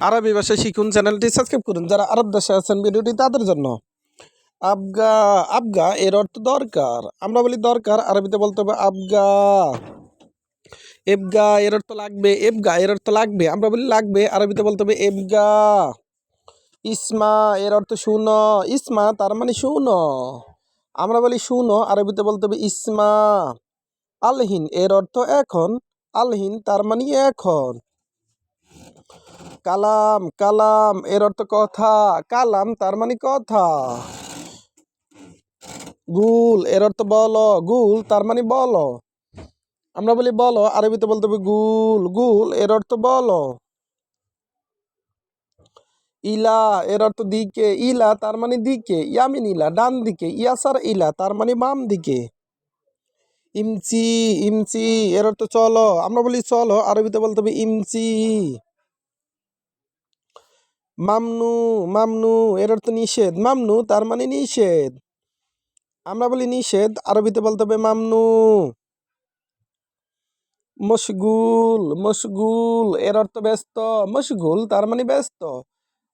আরবি ভাষা শিখুন চ্যানেলটি সাবস্ক্রাইব করুন। যারা আরব দেশে আছেন ভিডিওটি তাদের জন্য। আবগা, আবগা এর অর্থ দরকার। আমরা বলি দরকার, আরবিতে বলতে হবে আবগা। এবগা এর অর্থ লাগবে, এবগা এর অর্থ লাগবে। আমরা বলি লাগবে, আরবিতে বলতে হবে এবগা। ইসমা এর অর্থ শুনো, ইসমা তার মানে শুনো। আমরা বলি শুনো, আরবিতে বলতে হবে ইসমা। আলহিন এর অর্থ এখন, আলহিন তার মানে এখন। কালাম, কালাম এর অর্থ কথা, কালাম তার মানে কথা। গুল এর অর্থ বলো, গুল তার মানে বলো। আমরা বলি বলো, আরবিতে বলতে হবে গুল, গুল এর অর্থ বলো। ইলা এর অর্থ দিকে, ইলা তার মানে দিকে, ইয়ামিন ইলা ডান দিকে, ইয়াসার ইলা তার মানে বাম দিকে। ইমচি, ইমচি এর অর্থ চলো। আমরা বলি চলো, আরবিতে বলতে হবে ইমচি। মামনু, মামনু এর অর্থ নিষেধ, মামনু তার মানে নিষেধ। আমরা বলি নিষেধ, আরবিতে বলতে হবে মামনু। মশগুল, মশগুল এর অর্থ ব্যস্ত, মশগুল তার মানে ব্যস্ত।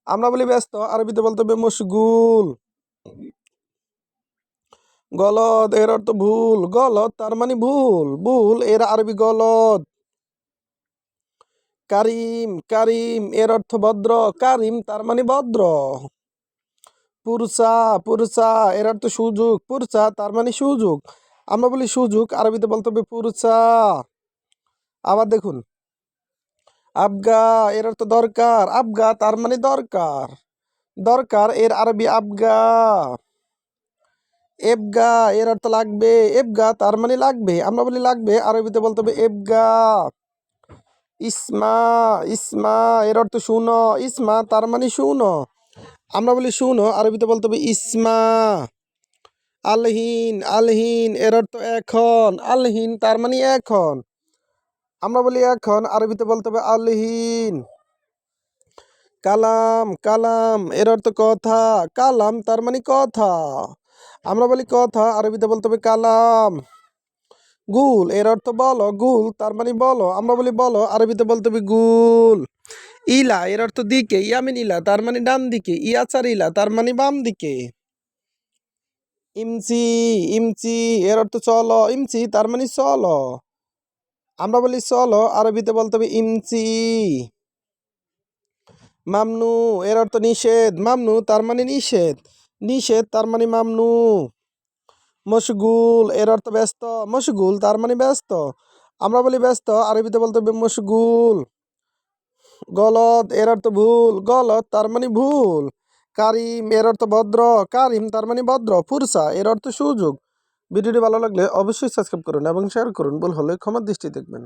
আমরা বলি ব্যস্ত, আরবিতে বলতে হবে মশগুল। গলদ এর অর্থ ভুল, গলদ তার মানে ভুল, ভুল এর আরবি গলদ। কারিম, কারিম এর অর্থ ভদ্র, কারিম তার মানে ভদ্র। পুরসা, পুরসা এর অর্থ সুযোগ, পুরসা তার মানে সুযোগ। আমরা বলি সুযোগ, আরবিতে বলতে হবে পুরসা। আবার দেখুন, আবগা এর অর্থ দরকার, আবগা তার মানে দরকার, দরকার এর আরবি আবগা। এবগা এর অর্থ লাগবে, এবগা তার মানে লাগবে। আমরা বলি লাগবে, আরবিতে বলতে হবে এবগা। ইসমা, ইসমা এর অর্থ শুনো, ইসমা তার মানে শুনো। আমরা বলি শুনো, আরবিতে বলতে হবে ইসমা। আলহিন, আলহিন এর অর্থ এখন, আলহিন তার মানে এখন। আমরা বলি এখন, আরবিতে বলতে হবে আলহিন। কালাম, কালাম এর অর্থ কথা, কালাম তার মানে কথা। আমরা বলি কথা, আরবিতে বলতে হবে কালাম। গুল এর অর্থ বলো, গুল তার মানে বলো। আমরা বলি বলো, আরবিতে বলতে হবে গুল। ইলা এর অর্থ দিকে, ইয়ামিন ইলা তার মানে ডান দিকে, ইয়াচার ইলা তার মানে বাম দিকে। ইমচি, ইমচি এর অর্থ চলো, ইমচি তার মানে চলো। আমরা বলি চলো, আরবিতে বলতে হবে ইমচি। মামনু এর অর্থ নিষেধ, মামনু তার মানে নিষেধ, নিষেধ তার মানে মামনু। মশগুল এর অর্থ ব্যস্ত, মশগুল তার মানে ব্যস্ত। আমরা বলি ব্যস্ত, আরবিতে বলতে হবে মশগুল। গলদ এর অর্থ ভুল, গলদ তার মানে ভুল। কারিম এর অর্থ ভদ্র, কারিম তার মানে ভদ্র। ফুরসা এর অর্থ সুযোগ। ভিডিওটি ভালো লাগলে অবশ্যই সাবস্ক্রাইব করুন এবং শেয়ার করুন। ভুল হলে ক্ষমার দৃষ্টি দেখবেন।